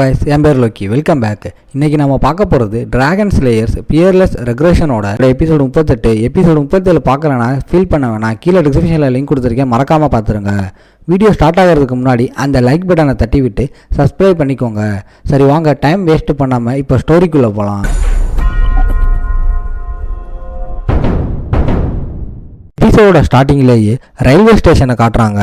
guys, என் பேர் Loki. Welcome back. இன்னைக்கு நம்ம பார்க்க போகிறது டிராகன் ஸ்லேயர்ஸ் பியர்லெஸ் ரெக்ரெஷனோட எபிசோடு 38. எபிசோடு 37 பார்க்கலன்னா ஃபீல் பண்ண வேணாம், கீழே டிஸ்கிரிப்ஷனில் லிங்க் கொடுத்துருக்கேன், மறக்காமல் பார்த்துருங்க. வீடியோ ஸ்டார்ட் ஆகிறதுக்கு முன்னாடி அந்த லைக் பட்டனை தட்டி விட்டு சப்ஸ்கிரைப் பண்ணிக்கோங்க. சரி வாங்க, டைம் வேஸ்ட் பண்ணாமல் இப்போ ஸ்டோரிக்குள்ளே போகலாம். எபிசோட ஸ்டார்டிங்லேயே ரயில்வே ஸ்டேஷனை காட்டுறாங்க.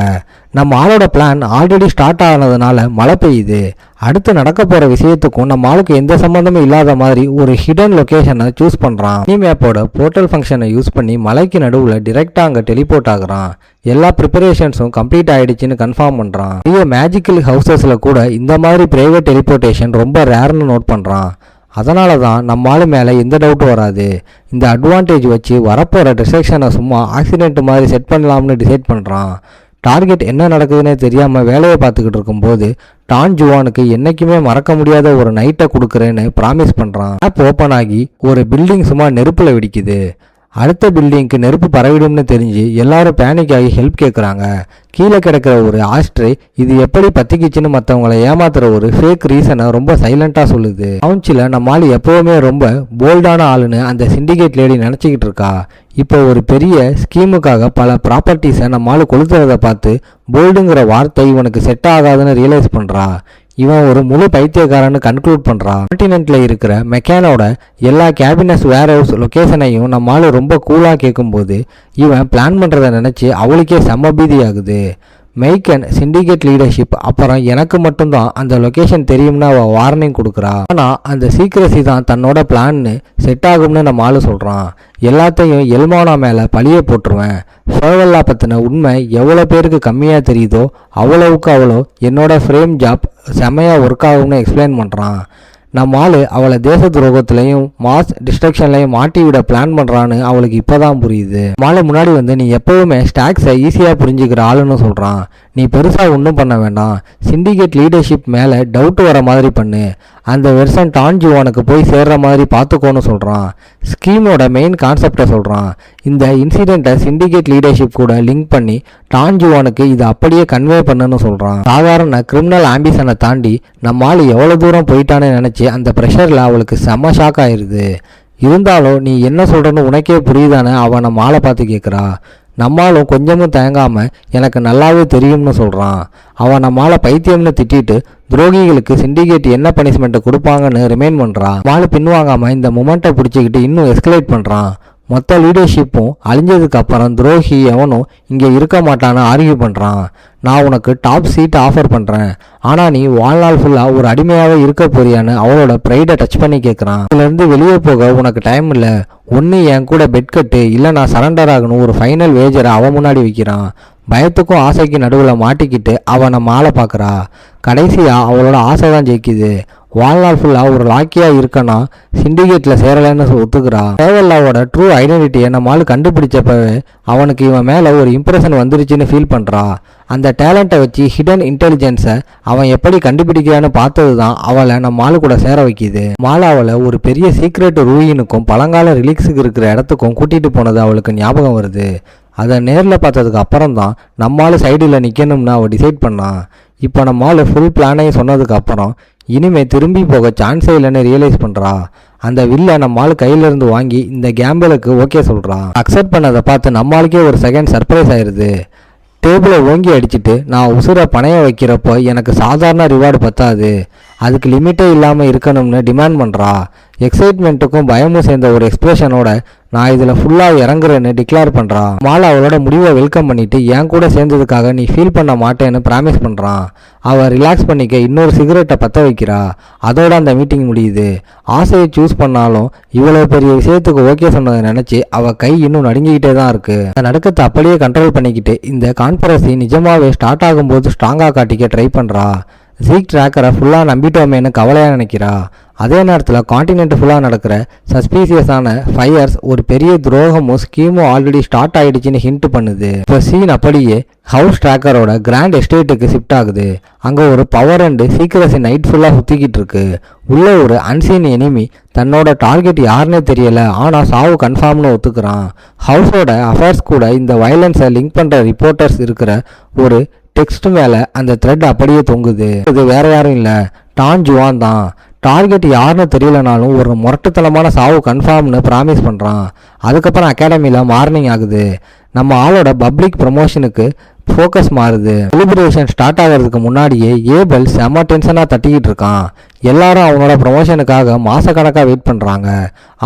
நம்ம ஆளோட பிளான் ஆல்ரெடி ஸ்டார்ட் ஆனதுனால மழை பெய்யுது. அடுத்து நடக்க போகிற விஷயத்துக்கும் நம்ம ஆளுக்கு எந்த சம்மந்தமும் இல்லாத மாதிரி ஒரு ஹிடன் லொக்கேஷனை சூஸ் பண்ணுறான். மேப்போட போர்ட்டல் ஃபங்க்ஷனை யூஸ் பண்ணி மலைக்கு நடுவில் டிரெக்டாக அங்கே டெலிபோர்ட் ஆகுறான். எல்லா ப்ரிப்பரேஷன்ஸும் கம்ப்ளீட் ஆகிடுச்சின்னு கன்ஃபார்ம் பண்ணுறான். பெரிய மேஜிக்கல் ஹவுசஸில் கூட இந்த மாதிரி பிரைவேட் டெலிபோர்ட்டேஷன் ரொம்ப ரேர்னு நோட் பண்ணுறான். அதனால தான் நம்ம ஆள் மேலே எந்த டவுட்டும் வராது. இந்த அட்வான்டேஜ் வச்சு வரப்போகிற டிஸ்ட்ரக்ஷனை சும்மா ஆக்சிடென்ட் மாதிரி செட் பண்ணலாம்னு டிசைட் பண்ணுறான். டார்கெட் என்ன நடக்குதுன்னே தெரியாமல் வேலையை பார்த்துக்கிட்டு இருக்கும்போது டான் ஜுவானுக்கு என்றைக்குமே மறக்க முடியாத ஒரு நைட்டை கொடுக்குறேன்னு ப்ராமிஸ் பண்ணுறான். ஆப் ஓப்பன் ஆகி ஒரு பில்டிங் சும்மா நெருப்பில் வெடிக்குது. அடுத்த பில்டிங்க்கு நெருப்பு பரவிடும்னு தெரிஞ்சு எல்லாரும் பேனிக் ஆகி ஹெல்ப் கேட்குறாங்க. கீழே கிடக்கிற ஒரு ஆஸ்ட்ரே இது எப்படி பற்றிக்கிச்சுன்னு மற்றவங்களை ஏமாத்துற ஒரு ஃபேக் ரீசனை ரொம்ப சைலண்டாக சொல்லுது. கவுன்சில் நம்ம ஆள் எப்போவுமே ரொம்ப போல்டான ஆளுன்னு அந்த சிண்டிகேட் லேடி நினச்சிக்கிட்டு இருக்கா. இப்போ ஒரு பெரிய ஸ்கீமுக்காக பல ப்ராப்பர்ட்டிஸை நம்ம ஆள் கொளுத்துறதை பார்த்து போல்டுங்கிற வார்த்தை இவனுக்கு செட் ஆகாதுன்னு ரியலைஸ் பண்ணுறா. இவன் ஒரு முழு பைத்தியக்காரன்னு கன்க்ளூட் பண்ணுறான். கான்டினென்ட்ல இருக்கிற மெக்கானோட எல்லா கேபினஸ் வேர் ஹவுஸ் லொக்கேஷனையும் நம்மளால ரொம்ப கூலாக கேட்கும்போது இவன் பிளான் பண்ணுறதை நினச்சி அவளுக்கே செம்ம பீதி ஆகுது. மெய்கன் சிண்டிகேட் லீடர்ஷிப் அப்புறம் எனக்கு மட்டும்தான் அந்த லொக்கேஷன் தெரியும்னு அவள் வார்னிங் கொடுக்குறா. ஆனால் அந்த சீக்ரஸி தான் தன்னோட பிளான்னு செட் ஆகும்னு நம்ம ஆளு சொல்கிறான். எல்லாத்தையும் எல்மானா மேலே பழிய போட்டுருவேன். ஃபர்வல்லா பற்றின உண்மை எவ்வளோ பேருக்கு கம்மியாக தெரியுதோ அவ்வளவுக்கு அவ்வளோ என்னோட ஃப்ரேம் ஜாப் செம்மையாக ஒர்க் ஆகும்னு எக்ஸ்பிளைன் பண்ணுறான். நம்ம ஆள் அவளை தேச துரோகத்திலையும் மாஸ் டிஸ்ட்ரக்ஷன்லையும் மாட்டி விட பிளான் பண்ணுறான்னு அவளுக்கு இப்போதான் புரியுது. மாலை முன்னாடி வந்து நீ எப்போவுமே ஸ்டாக்ஸை ஈஸியாக புரிஞ்சுக்கிற ஆளுன்னு சொல்கிறான். நீ பெருசாக ஒன்றும் பண்ண வேண்டாம், சிண்டிகேட் லீடர்ஷிப் மேலே டவுட் வர மாதிரி பண்ணு, அந்த வெர்சன் டான் ஜுவானுக்கு போய் சேர்ற மாதிரி பார்த்துக்கோன்னு சொல்கிறான். ஸ்கீமோட மெயின் கான்செப்டை சொல்கிறான். இந்த இன்சிடெண்ட்டை சிண்டிகேட் லீடர்ஷிப் கூட லிங்க் பண்ணி டான் ஜுவானுக்கு இதை அப்படியே கன்வே பண்ணுன்னு சொல்கிறான். சாதாரண கிரிமினல் ஆம்பிஷனை தாண்டி நம்ம ஆள் எவ்வளோ தூரம் போயிட்டான்னு நினச்சி அந்த ப்ரெஷரில் அவளுக்கு செம்ம ஷாக் ஆயிடுது. இருந்தாலும் நீ என்ன சொல்கிறன்னு உனக்கே புரியுதானே அவன் நம்ம ஆளை பார்த்து கேட்குறா. நம்மளும் கொஞ்சமும் தயங்காமல் எனக்கு நல்லாவே தெரியும்னு சொல்கிறான். அவன் நம்மளால் பைத்தியம்னு திட்டிட்டு துரோகிகளுக்கு சிண்டிகேட் என்ன பனிஷ்மெண்ட்டை கொடுப்பாங்கன்னு ரிமைண்ட் பண்ணுறான். மாலை பின்வாங்காமல் இந்த மொமெண்ட்டை பிடிச்சிக்கிட்டு இன்னும் எஸ்கலேட் பண்ணுறான். மொத்த லீடர்ஷிப்பும் அழிஞ்சதுக்கு அப்புறம் துரோகி எவனும் இங்கே இருக்க மாட்டான்னு ஆர்கியூ பண்ணுறான். நான் உனக்கு டாப் சீட் ஆஃபர் பண்ணுறேன், ஆனால் நீ வாழ்நாள் ஃபுல்லாக ஒரு அடிமையாகவே இருக்க போறியான்னு அவளோட ப்ரைடை டச் பண்ணி கேட்குறான். இதுலேருந்து வெளியே போக உனக்கு டைம் இல்லை, ஒன்று என் கூட பெட் கட்டு, இல்லை நான் சரண்டர் ஆகணும் ஒரு ஃபைனல் வேஜரை அவன் முன்னாடி வைக்கிறான். பயத்துக்கும் ஆசைக்கும் நடுவில் மாட்டிக்கிட்டு அவன் நம்ம ஆளை பார்க்குறா. கடைசியாக அவளோட ஆசை தான் ஜெயிக்குது. வாழ்நாள் ஃபுல்லாக ஒரு லாக்கியாக இருக்கனா சிண்டிகேட்டில் சேரலைன்னு ஒத்துக்கிறா. தேவல்லாவோட ட்ரூ ஐடென்டிட்டியை நம்ம ஆள் கண்டுபிடிச்சப்பவே அவனுக்கு இவன் மேலே ஒரு இம்ப்ரெஷன் வந்துருச்சுன்னு ஃபீல் பண்ணுறா. அந்த டேலண்ட்டை வச்சு ஹிடன் இன்டெலிஜென்ஸை அவன் எப்படி கண்டுபிடிக்கிறான்னு பார்த்தது தான் அவளை நம்ம ஆளு கூட சேர வைக்கிது. மாலா அவளை ஒரு பெரிய சீக்ரெட் ரூயினுக்கும் பழங்கால ரிலீக்ஸுக்கு இருக்கிற இடத்துக்கும் கூட்டிகிட்டு போனது அவளுக்கு ஞாபகம் வருது. அதை நேரில் பார்த்ததுக்கு அப்புறம் தான் நம்மளால சைடில் நிற்கணும்னு அவள் டிசைட் பண்ணான். இப்போ நம்மளால ஃபுல் பிளானையும் சொன்னதுக்கு அப்புறம் இனிமேல் திரும்பி போக சான்ஸே இல்லைன்னு ரியலைஸ் பண்ணுறா. அந்த வில்லை நம்மளால் கையிலேருந்து வாங்கி இந்த கேம்பிளுக்கு ஓகே சொல்கிறா. அக்செப்ட் பண்ணதை பார்த்து நம்மளுக்கே ஒரு செகண்ட் சர்ப்ரைஸ் ஆயிடுது. டேபிளை ஓங்கி அடிச்சுட்டு நான் உசுரை பணைய வைக்கிறப்போ எனக்கு சாதாரண ரிவார்டு பத்தாது, அதுக்கு லிமிட்டே இல்லாமல் இருக்கணும்னு டிமாண்ட் பண்ணுறா. எக்ஸைட்மெண்ட்டுக்கும் பயமும் சேர்ந்த ஒரு எக்ஸ்பிரஷனோட நான் இதில் ஃபுல்லாக இறங்குறேன்னு டிக்ளேர் பண்ணுறா. மாலை அவளோட முடிவை வெல்கம் பண்ணிவிட்டு என் கூட சேர்ந்ததுக்காக நீ ஃபீல் பண்ண மாட்டேன்னு ப்ராமிஸ் பண்ணுறான். அவள் ரிலாக்ஸ் பண்ணிக்க இன்னொரு சிகரெட்டை பற்ற வைக்கிறா. அதோட அந்த மீட்டிங் முடியுது. ஆசையை சூஸ் பண்ணாலும் இவ்வளோ பெரிய விஷயத்துக்கு ஓகே சொன்னதை நினச்சி அவள் கை இன்னும் நடுங்கிக்கிட்டே தான் இருக்குது. அந்த நடுக்கத்தை அப்படியே கண்ட்ரோல் பண்ணிக்கிட்டு இந்த கான்ஃபரன்ஸை நிஜமாகவே ஸ்டார்ட் ஆகும்போது ஸ்ட்ராங்காக காட்டிக்க ட்ரை பண்ணுறா. ஜீக் ட்ராக்கரை ஃபுல்லாக நம்பிட்டோமேன்னு கவலையாக நினைக்கிறா. அதே நேரத்தில் கான்டினென்ட் ஃபுல்லாக நடக்கிற சஸ்பீசியஸான ஃபயர்ஸ் ஒரு பெரிய துரோகமும் ஸ்கீமும் ஆல்ரெடி ஸ்டார்ட் ஆகிடுச்சின்னு ஹிண்ட் பண்ணுது. இப்போ சீன் அப்படியே ஹவுஸ் ட்ராக்கரோட கிராண்ட் எஸ்டேட்டுக்கு ஷிஃப்ட் ஆகுது. அங்கே ஒரு பவர் அண்டு சீக்கிரசி நைட் ஃபுல்லாக சுற்றிக்கிட்டு இருக்கு. உள்ள ஒரு அன்சீன் எனிமி தன்னோட டார்கெட் யாருன்னே தெரியல, ஆனால் சாவு கன்ஃபார்ம்னு ஒத்துக்கிறான். ஹவுஸோட அஃபேர்ஸ் கூட இந்த வயலன்ஸை லிங்க் பண்ணுற ரிப்போர்ட்டர்ஸ் இருக்கிற ஒரு டெக்ஸ்ட் மேலே அந்த த்ரெட் அப்படியே தொங்குது. இது வேற யாரும் இல்லை, டான் ஜுவான் தான். டார்கெட் யாருன்னு தெரியலனாலும் ஒரு முரட்டுத்தனமான சாவு கன்ஃபார்ம்னு ப்ராமிஸ் பண்ணுறான். அதுக்கப்புறம் அகாடமியில் மார்னிங் ஆகுது. நம்ம ஆளோட பப்ளிக் ப்ரமோஷனுக்கு ஃபோக்கஸ் மாறுது. செலிப்ரேஷன் ஸ்டார்ட் ஆகிறதுக்கு முன்னாடியே ஏபல் செம்ம டென்ஷனாக தட்டிக்கிட்டு இருக்கான். எல்லாரும் அவனோட ப்ரமோஷனுக்காக மாதக்கணக்காக வெயிட் பண்ணுறாங்க.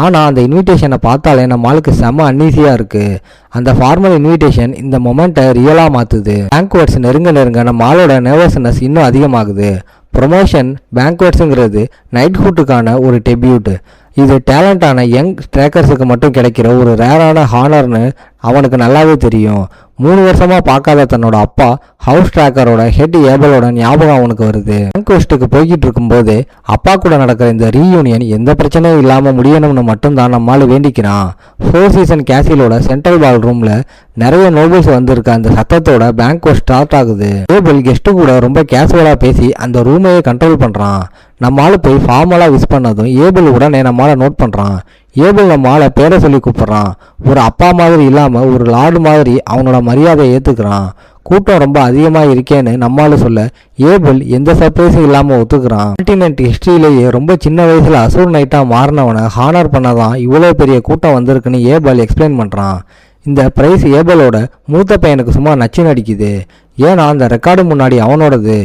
ஆனால் அந்த இன்விடேஷனை பார்த்தாலே நம்ம ஆளுக்கு செம்ம அன்ஈஸியாக இருக்குது. அந்த ஃபார்மல் இன்விடேஷன் இந்த மொமெண்ட்டை ரியலாக மாற்றுது. பேங்க்வர்ட்ஸ் நெருங்க நம்ம ஆளோட நர்வஸ்னஸ் இன்னும் அதிகமாகுது. ப்ரொமோஷன் பேங்க்வர்ட்ஸுங்கிறது நைட்ஹுட்டுக்கான ஒரு டெபியூட். இது டேலண்டான யங் ஸ்ட்ரைக்கர்ஸுக்கு மட்டும் கிடைக்கிற ஒரு ரேரான ஹானர்னு அவனுக்கு நல்லாவே தெரியும். 3 வருஷமாக பார்க்காத தன்னோட அப்பா ஹவுஸ் ட்ராக்கரோட ஹெட் ஏபலோட ஞாபகம் அவனுக்கு வருது. பேங்க்வெஸ்ட்டுக்கு போய்கிட்டு இருக்கும்போது அப்பா கூட நடக்கிற இந்த ரீயூனியன் எந்த பிரச்சனையும் இல்லாமல் முடியணும்னு மட்டும்தான் நம்மால் வேண்டிக்கிறான். 4 சீசன் கேசிலோட சென்ட்ரல் பால் ரூமில் நிறைய நோபல்ஸ் வந்திருக்க அந்த சத்தத்தோட பேங்க்வெஸ்ட் ஸ்டார்ட் ஆகுது. ஏபல் கெஸ்ட்டு கூட ரொம்ப கேஷுவலாக பேசி அந்த ரூமையே கண்ட்ரோல் பண்ணுறான். நம்மால் போய் ஃபார்மலாக விஷ் பண்ணதும் ஏபல் உடனே நம்மளால் நோட் பண்ணுறான். ஏபல் நம்ம ஆளை பேரை சொல்லி கூப்பிட்றான். ஒரு அப்பா மாதிரி இல்லாமல் ஒரு லார்டு மாதிரி அவனோட மரியாதையை ஏற்றுக்கிறான். கூட்டம் ரொம்ப அதிகமாக இருக்கேன்னு நம்மளால சொல்ல ஏபல் எந்த சர்ப்ரைஸும் இல்லாமல் ஒத்துக்கிறான். கான்டினென்ட் ஹிஸ்ட்ரியிலேயே ரொம்ப சின்ன வயசில் அசூர் நைட்டாக மாறினவனை ஹானர் பண்ணதான் இவ்வளோ பெரிய கூட்டம் வந்திருக்குன்னு ஏபல் எக்ஸ்பிளைன் பண்ணுறான். இந்த ப்ரைஸ் ஏபலோட மூத்த பையனுக்கு சும்மா நச்சு நடிக்குது. ஏன்னா அந்த ரெக்கார்டு முன்னாடி அவனோடது.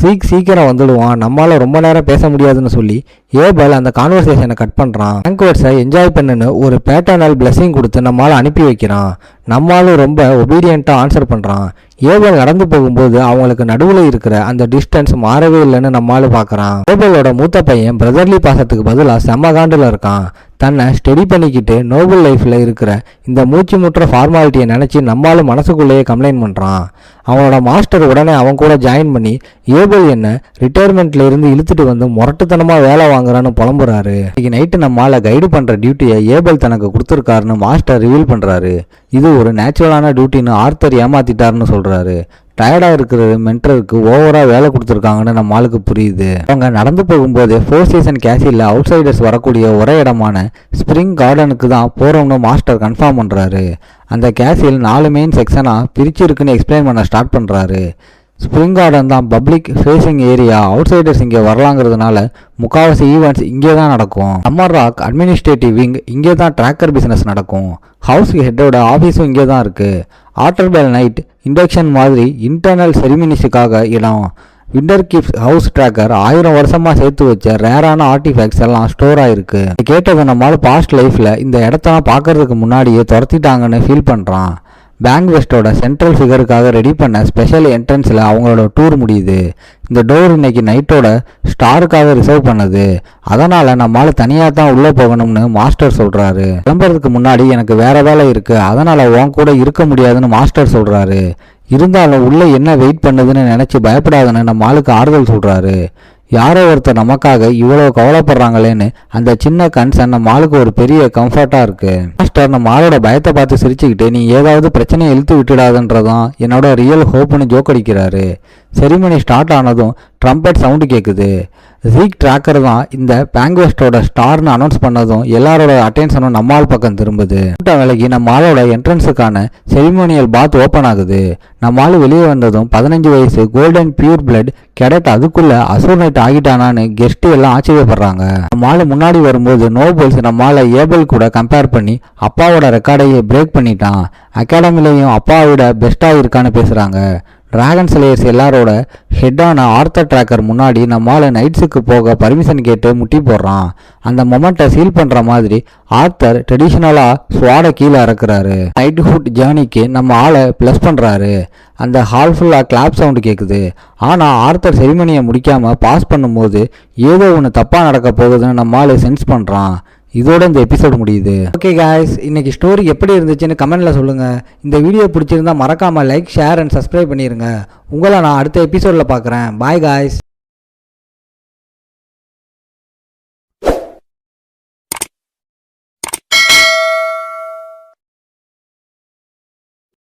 சீக்கிரம் வந்துடுவான், நம்மளால ரொம்ப நேரம் பேச முடியாதுன்னு சொல்லி ஏபல் அந்த கான்வர்சேஷனை கட் பண்ணுறான். பேங்க்வெட்ஸை என்ஜாய் பண்ணுன்னு ஒரு பேட்டர்னல் பிளெஸிங் கொடுத்து நம்மளால் அனுப்பி வைக்கிறான். நம்மளும் ரொம்ப ஒபீடியண்ட்டாக ஆன்சர் பண்ணுறான். ஏபல் நடந்து போகும்போது அவங்களுக்கு நடுவில் இருக்கிற அந்த டிஸ்டன்ஸ் மாறவே இல்லைன்னு நம்மளால பார்க்குறான். ஏபலோட மூத்த பையன் பிரதர்லி பாசத்துக்கு பதிலாக செம்ம காண்டில் இருக்கான். தன்னை ஸ்டடி பண்ணிக்கிட்டு நோபல் லைஃப்பில் இருக்கிற இந்த மூச்சு முற்ற ஃபார்மாலிட்டியை நினச்சி நம்மளும் மனசுக்குள்ளேயே கம்ப்ளைண்ட் பண்ணுறான். அவனோட மாஸ்டர் உடனே அவன் கூட ஜாயின் பண்ணி ஏபல் என்ன ரிட்டையர்மெண்ட்ல இருந்து இழுத்துட்டு வந்து முரட்டுத்தனமாக வேலை வாங்குறான்னு புலம்புறாரு. இன்னைக்கு நைட்டு நம்மளால கைடு பண்ணுற டியூட்டியை ஏபல் தனக்கு கொடுத்துருக்காருன்னு மாஸ்டர் ரிவீல் பண்ணுறாரு. இது ஒரு நேச்சுரலான டியூட்டின்னு ஆர்த்தர் ஏமாத்திட்டாருன்னு சொல்கிறாரு. டயர்டாக இருக்கிற மென்டருக்கு ஓவராக வேலை கொடுத்துருக்காங்கன்னு நம்ம ஆளுக்கு புரியுது. அவங்க நடந்து போகும்போது 4 சீசன் கேசியில் அவுட் சைடர்ஸ் வரக்கூடிய ஒரே இடமான ஸ்ப்ரிங் கார்டனுக்கு தான் போகிறோம்னு மாஸ்டர் கன்ஃபார்ம் பண்ணுறாரு. அந்த கேசில் 4 மெயின் செக்ஷனாக பிரிச்சிருக்குன்னு எக்ஸ்பிளைன் பண்ண ஸ்டார்ட் பண்ணுறாரு. ஸ்ப்ரிங் கார்டன் தான் பப்ளிக் ஃபேஸிங் ஏரியா. அவுட் சைடர்ஸ் இங்கே வரலாங்கிறதுனால முக்கால்வாசி ஈவெண்ட்ஸ் இங்கே தான் நடக்கும். சம்மர் ராக் அட்மினிஸ்ட்ரேட்டிவ் விங் இங்கே தான் ட்ராக்கர் பிஸ்னஸ் நடக்கும். ஹவுஸ் ஹெட்டோட ஆஃபீஸும் இங்கே தான் இருக்குது. ஆட்டர்பெல் நைட் இண்டக்ஷன் மாதிரி இன்டர்னல் செரிமனிஸுக்காக இடம். விண்டர் கிப்ஸ் ஹவுஸ் ட்ராக்கர் 1000 வருஷமாக சேர்த்து வச்ச ரேரான ஆர்டிஃபேக்ட்ஸ் எல்லாம் ஸ்டோர் ஆகிருக்கு. கேட்டதை நம்மளால பாஸ்ட் லைஃப்பில் இந்த இடத்தெல்லாம் பார்க்கறதுக்கு முன்னாடியே துரத்திட்டாங்கன்னு ஃபீல் பண்ணுறான். பேங்க்வெஸ்ட்டோட சென்ட்ரல் ஃபிகருக்காக ரெடி பண்ண ஸ்பெஷல் என்ட்ரன்ஸில் அவங்களோட டூர் முடியுது. இந்த டோர் இன்னைக்கு நைட்டோட ஸ்டாருக்காக ரிசர்வ் பண்ணது. அதனால் நம்மளால் தனியாக தான் உள்ளே போகணும்னு மாஸ்டர் சொல்கிறாரு. கிளம்புறதுக்கு முன்னாடி எனக்கு வேற வேலை இருக்குது, அதனால் உன் கூட இருக்க முடியாதுன்னு மாஸ்டர் சொல்கிறாரு. இருந்தாலும் உள்ளே என்ன வெயிட் பண்ணுதுன்னு நினச்சி பயப்படாதுன்னு நம்ம ஆளுக்கு ஆறுதல் சொல்கிறாரு. யாரோ ஒருத்தர் நமக்காக இவ்வளோ கவலைப்படுறாங்களேன்னு அந்த சின்ன கன்சர்ன் நம்ம ஆளுக்கு ஒரு பெரிய கம்ஃபர்ட்டாக இருக்குது. மாஸ்டர் நம்ம ஆளோட பயத்தை பார்த்து சிரிச்சுக்கிட்டு நீ ஏதாவது பிரச்சனையை இழுத்து விட்டுடாதுன்றதான் என்னோட ரியல் ஹோப்னு ஜோக் அடிக்கிறாரு. செரிமனி ஸ்டார்ட் ஆனதும் ட்ரம்பட் சவுண்டு கேட்குது. ஜீக் ட்ராக்கர் தான் இந்த பேங்க்வெஸ்ட்டோட ஸ்டார்னு அனௌன்ஸ் பண்ணதும் எல்லாரோட அட்டென்ஷனும் நம்மால் பக்கம் திரும்புது. கூட்ட வேலைக்கு நம்ம ஆளோட என்ட்ரன்ஸுக்கான செரிமோனியல் பாத் ஓப்பன் ஆகுது. நம்ம ஆள் வெளியே வந்ததும் 15 வயசு கோல்டன் பியூர் பிளட் கெடட் அதுக்குள்ள அசூர் நைட் ஆகிட்டானான்னு கெஸ்ட் எல்லாம் ஆச்சரியப்படுறாங்க. நம்ம ஆள் முன்னாடி வரும்போது நோபல்ஸ் நம்ம ஆளை ஏபல் கூட கம்பேர் பண்ணி அப்பாவோட ரெக்கார்டையே பிரேக் பண்ணிட்டான். அகாடமிலையும் அப்பாவோட பெஸ்ட்டாக இருக்கான்னு பேசுகிறாங்க. டிராகன் ஸ்லேயர்ஸ் எல்லாரோட ஹெட்டான ஆர்த்தர் ட்ராக்கர் முன்னாடி நம்மால் நைட்ஸுக்கு போக பர்மிஷன் கேட்டு முட்டி போடுறான். அந்த மொமெண்ட்டை சீல் பண்ணுற மாதிரி ஆர்த்தர் ட்ரெடிஷ்னலாக ஸ்வாடை கீழே இறக்குறாரு. நைட்ஹுட் ஜேர்னிக்கு நம்ம ஆளை ப்ளஸ் பண்ணுறாரு. அந்த ஹால் ஃபுல்லாக கிளாப் சவுண்டு கேட்குது. ஆனால் ஆர்த்தர் செரிமனியை முடிக்காமல் பாஸ் பண்ணும்போது ஏதோ ஒன்று தப்பாக நடக்க போகுதுன்னு நம்ம ஆளை சென்ஸ் பண்ணுறான். இதோட இந்த எபிசோட் முடியுது. ஓகே காய்ஸ், இன்னைக்கு ஸ்டோரி எப்படி இருந்துச்சுன்னு கமெண்ட்ல சொல்லுங்க. இந்த வீடியோ பிடிச்சிருந்தா மறக்காம லைக், ஷேர் அண்ட் சப்ஸ்கிரைப் பண்ணிருங்க. உங்களை நான் அடுத்த எபிசோட்ல பார்க்குறேன். Bye guys.